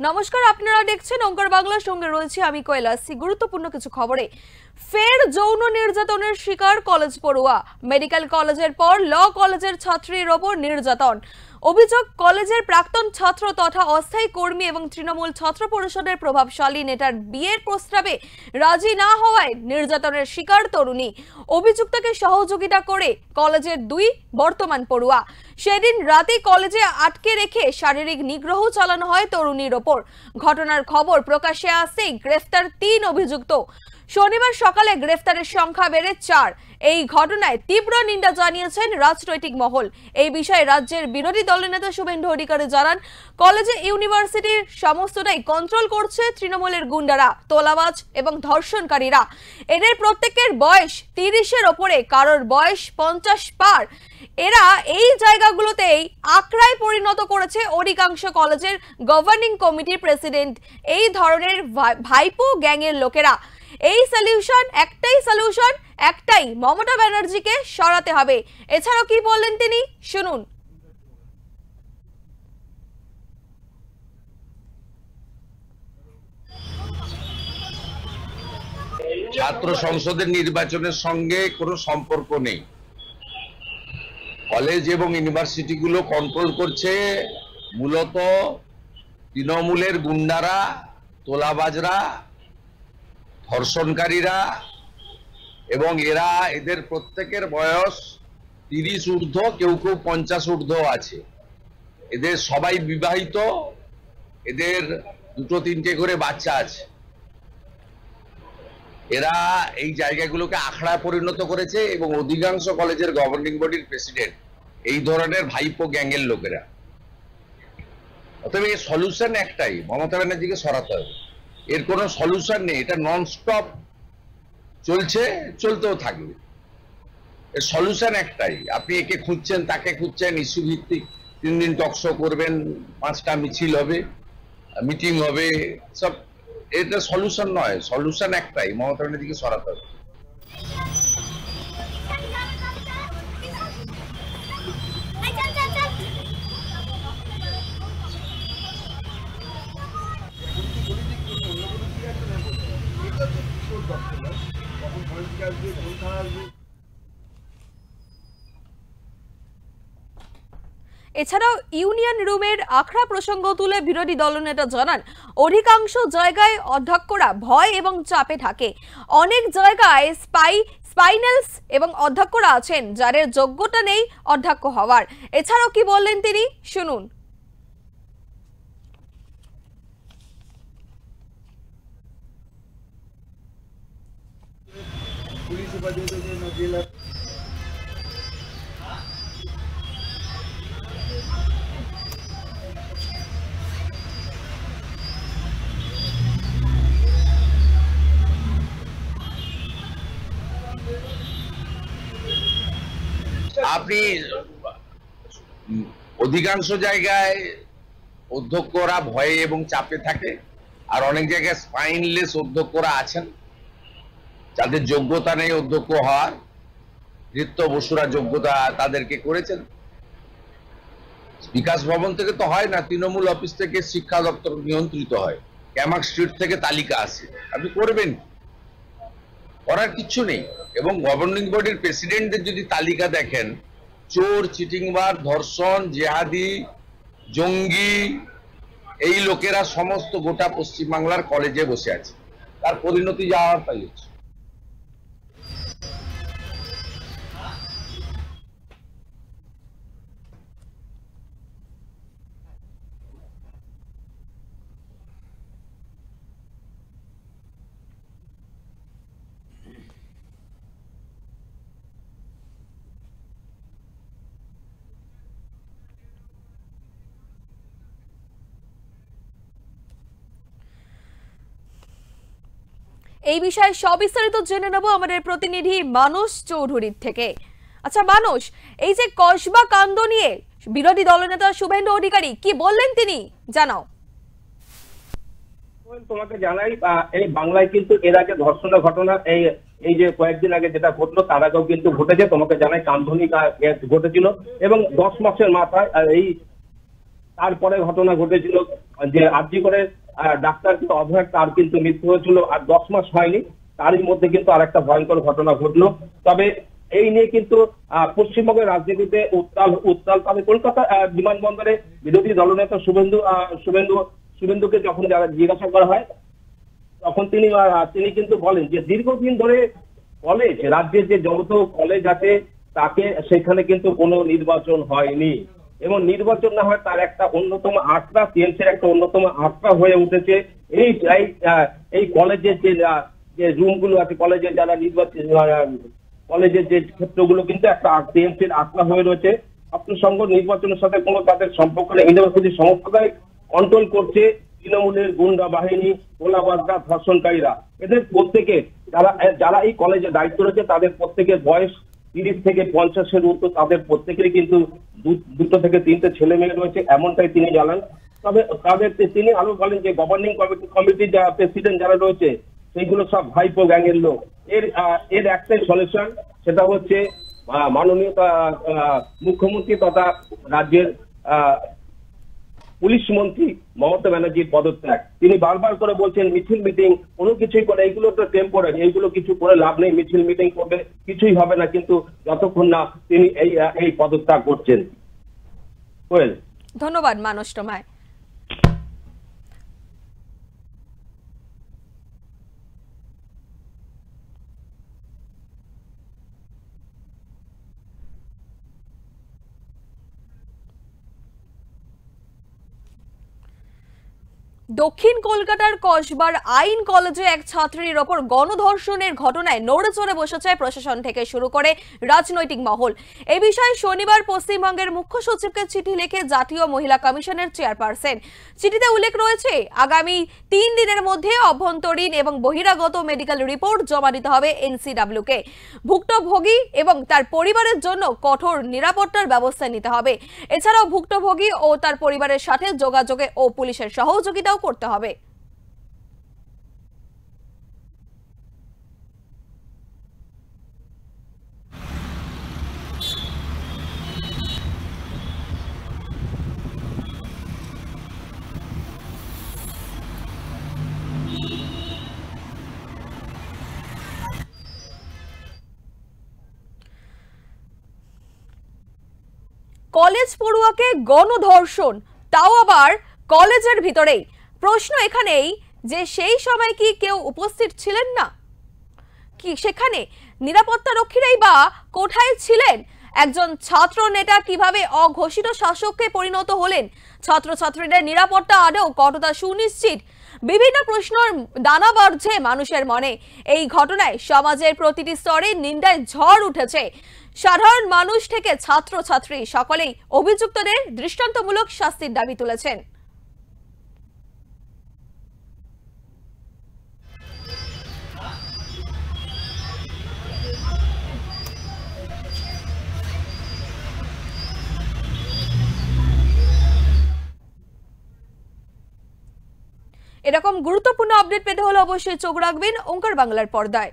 নমস্কার, আপনারা দেখছেন ওঙ্কার বাংলার সঙ্গে রয়েছে আমি কৈলাসী। গুরুত্বপূর্ণ কিছু খবরে ফের যৌন নির্যাতনের শিকার কলেজ পড়ুয়া। মেডিকেল কলেজের পর ল কলেজের ছাত্রীর ওপর নির্যাতন। অভিযোগ, কলেজের প্রাক্তন ছাত্র তথা অস্থায়ী কর্মী এবং তৃণমূল ছাত্র পরিষদের প্রভাবশালী নেতার বিয়ের প্রস্তাবে রাজি না হওয়ায় নির্যাতনের শিকার তরুণী। অভিযুক্তকে সহযোগিতা করে কলেজের দুই বর্তমান পড়ুয়া। সেদিন রাতে কলেজে আটকে রেখে শারীরিক নিগ্রহ চালানো হয় তরুণীর ওপর। ঘটনার খবর প্রকাশ্যে আসতেই গ্রেফতার ৩ অভিযুক্ত। শনিবার সকালে গ্রেফতারের সংখ্যা বেড়ে ৪। এই ঘটনায় তীব্র নিন্দা জানিয়েছেন রাজনৈতিক মহল। এই বিষয়ে রাজ্যের বিরোধী দলনেতা শুভেন্দু অধিকারী জানান, কলেজে ইউনিভার্সিটির সমস্তটাই কন্ট্রোল করছে তৃণমূলের গুন্ডারা, তোলাবাজ এবং ধর্ষণকারীরা। এদের প্রত্যেকের বয়স ৩০-এর ওপরে, কারোর বয়স ৫০ পার। এরা এই জায়গাগুলোতেই আকড়ায় পরিণত করেছে অধিকাংশ কলেজের গভর্নিং কমিটির প্রেসিডেন্ট, এই ধরনের ভাইপো গ্যাংয়ের লোকেরা। এই সলিউশন একটাই, মমতা ব্যানার্জিকে সরাতে হবে। এছাড়াও কি বললেন তিনি, শুনুন। ছাত্র সংসদের নির্বাচনের সঙ্গে কোনো সম্পর্ক নেই। কলেজ এবং ইউনিভার্সিটিগুলো কন্ট্রোল করছে মূলত তৃণমূলের গুন্ডারা, তোলাবাজরা, ধর্ষণকারীরা, এবং এদের প্রত্যেকের বয়স ৩০ ঊর্ধ্ব, কেউ কেউ ৫০ ঊর্ধ্ব আছে। এদের সবাই বিবাহিত, এদের ২-৩টে করে বাচ্চা আছে। এরা এই জায়গাগুলোকে আখড়ায় পরিণত করেছে এবং অধিকাংশ কলেজের গভর্নিং বডির প্রেসিডেন্ট এই ধরনের ভাইপো গ্যাংয়ের লোকেরা। অতএব এর সলিউশন একটাই, মমতা ব্যানার্জিকে সরাতে হবে। এর কোনো সলিউশন নেই, এটা নন স্টপ চলছে, চলতেও থাকবে। এর সলিউশন একটাই, আপনি একে খুঁজছেন, তাকে খুঁজছেন, ইস্যু ভিত্তিক ৩ দিন টকশো করবেন, 5টা মিছিল হবে, মিটিং হবে, সব। এটা সলিউশন নয়, সলিউশন একটাই, মমতা ব্যানার্জিকে সরাতে হবে। এছাড়াও ইউনিয়ন রুমের আখড়া প্রসঙ্গ তুলে বিরোধী দলনেতা জানান, অধিকাংশ জায়গায় অধ্যক্ষরা ভয় এবং চাপে থাকে। অনেক জায়গায় স্পাইনালস এবং অধ্যক্ষরা আছেন যাদের যোগ্যতা নেই অধ্যক্ষ হওয়ার। এছাড়াও কি বললেন তিনি, শুনুন। আপনি অধিকাংশ জায়গায় অধ্যক্ষরা ভয়ে এবং চাপে থাকে, আর অনেক জায়গায় স্পাইনলেস অধ্যক্ষরা আছেন যাদের যোগ্যতা নেই অধ্যক্ষ হওয়ার। ঋত্য বসুরা যোগ্যতা তাদেরকে করেছেন। বিকাশ ভবন থেকে তো হয় না, তৃণমূল অফিস থেকে শিক্ষা দপ্তর নিয়ন্ত্রিত হয়। ক্যামাক স্ট্রিট থেকে তালিকা আসে, আপনি করবেন, করার কিচ্ছু নেই। এবং গভর্নিং বডির প্রেসিডেন্টদের যদি তালিকা দেখেন, চোর, চিটিংবাজ, ধর্ষণ, জেহাদি, জঙ্গি, এই লোকেরা সমস্ত গোটা পশ্চিমবাংলার কলেজে বসে আছে। তার পরিণতি যাওয়ার তাই হচ্ছে। এই বিষয়ে সবিস্তারিত জেনে নেব আমাদের প্রতিনিধি মানস চৌধুরীর থেকে। আচ্ছা মানস, এই যে কসবা কাণ্ড নিয়ে বিরোধী দলনেতা শুভেন্দু অধিকারী কি বললেন তিনি, জানাও। তোমাকে জানাই, এই বাংলায় কিন্তু এর আগে ধর্ষণের ঘটনা এই যে কয়েকদিন আগে যেটা ঘটলো তার আগেও কিন্তু ঘটেছে। তোমাকে জানাই কান্ধনি ঘটেছিল এবং 10 মাসের মাথায় এই তারপরে ঘটনা ঘটেছিল যে আরজি করে ডাক্তারকে অভয় তার কিন্তু মৃত্যু হয়েছিল, আর 10 মাস হয়নি তারই মধ্যে কিন্তু আরেকটা ভয়ঙ্কর ঘটনা ঘটলো। তবে এই নিয়ে কিন্তু পশ্চিমবঙ্গের রাজনীতিতে উত্তাল তবে কলকাতা বিমানবন্দরে বিরোধী দলনেতা শুভেন্দুকে যখন জিজ্ঞাসা করা হয় তখন তিনি কিন্তু বলেন যে দীর্ঘদিন ধরে কলেজ, রাজ্যের যে যত কলেজ আছে তাকে সেখানে কিন্তু কোনো নির্বাচন হয়নি, এবং নির্বাচন না হয় তার একটা অন্যতম আটটা, টিএমসির একটা অন্যতম আটটা হয়ে উঠেছে এই কলেজের যে রুমগুলো আছে, কলেজের যারা কলেজের যে ক্ষেত্রগুলো কিন্তু একটা টিএমসির আটটা হয়ে রয়েছে। ছাত্রসংঘ নির্বাচনের সাথে কোনো তাদের সম্পর্ক নেই। ইউনিভার্সিটি সমস্তটাই কন্ট্রোল করছে তৃণমূলের গুন্ডা বাহিনী, গোলাবাজরা, ধর্ষণকারীরা। এদের প্রত্যেকে যারা এই কলেজে দায়িত্ব রয়েছে তাদের প্রত্যেকের বয়স 30 থেকে 50-এর ঊর্ধ্ব, তাদের প্রত্যেকেরই কিন্তু 2 থেকে 3টে ছেলে মেয়ে রয়েছে, এমনটাই তিনি জানান। তবে তিনি আরো বলেন যে গভর্নিং কমিটির যারা প্রেসিডেন্ট যারা রয়েছে সেইগুলো সব ভাইপো গ্যাংয়ের লোক। এর একটাই সলিউশন, সেটা হচ্ছে মাননীয় মুখ্যমন্ত্রী তথা রাজ্যের পুলিশ মন্ত্রী মমতা ব্যানার্জির পদত্যাগ। তিনি বারবার করে বলছেন মিছিল মিটিং কোনো কিছুই করে, এইগুলো তো টেম্পোরারি, এইগুলো কিছু করে লাভ নেই, মিছিল মিটিং করবে কিছুই হবে না, কিন্তু যতক্ষণ না তিনি এই পদত্যাগ করছেন। ধন্যবাদ মানস তোমায়। দক্ষিণ কলকাতার কসবার আইন কলেজে এক ছাত্রীর ওপর গণধর্ষণের ঘটনায় নড়ে চড়ে বসেছে প্রশাসন থেকে শুরু করে রাজনৈতিক মহল। এই বিষয়ে শনিবার পশ্চিমবঙ্গের মুখ্য সচিবকে চিঠি লিখে জাতীয় মহিলা কমিশনের চেয়ারপারসন। চিঠিতে উল্লেখ রয়েছে আগামী 3 দিনের মধ্যে অভ্যন্তরীণ এবং বহিরাগত মেডিকেল রিপোর্ট জমা দিতে হবে এনসিডব্লিউকে। ভুক্তভোগী এবং তার পরিবারের জন্য কঠোর নিরাপত্তার ব্যবস্থা নিতে হবে। এছাড়াও ভুক্তভোগী ও তার পরিবারের সাথে যোগাযোগে ও পুলিশের সহযোগিতা করতে হবে। কলেজ পড়ুয়াকে গণধর্ষণ, তাও আবার কলেজের ভিতরেই। প্রশ্ন এখানেই যে সেই সময় কি কেউ উপস্থিত ছিলেন না? কি সেখানে নিরাপত্তারক্ষীরাই বা কোথায় ছিলেন? একজন ছাত্র নেতা কিভাবে অঘোষিত শাসককে পরিণত হলেন? ছাত্রছাত্রীদের নিরাপত্তা আদৌ কতটা সুনিশ্চিত? বিভিন্ন প্রশ্নের দানা বাড়ছে মানুষের মনে। এই ঘটনায় সমাজের প্রতিটি স্তরে নিন্দায় ঝড় উঠেছে। সাধারণ মানুষ থেকে ছাত্রছাত্রী সকলেই অভিযুক্তদের দৃষ্টান্তমূলক শাস্তির দাবি তুলেছেন। এরকম গুরুত্বপূর্ণ আপডেট পেতে হলে অবশ্যই চোখ রাখবেন ওঙ্কার বাংলার পর্দায়।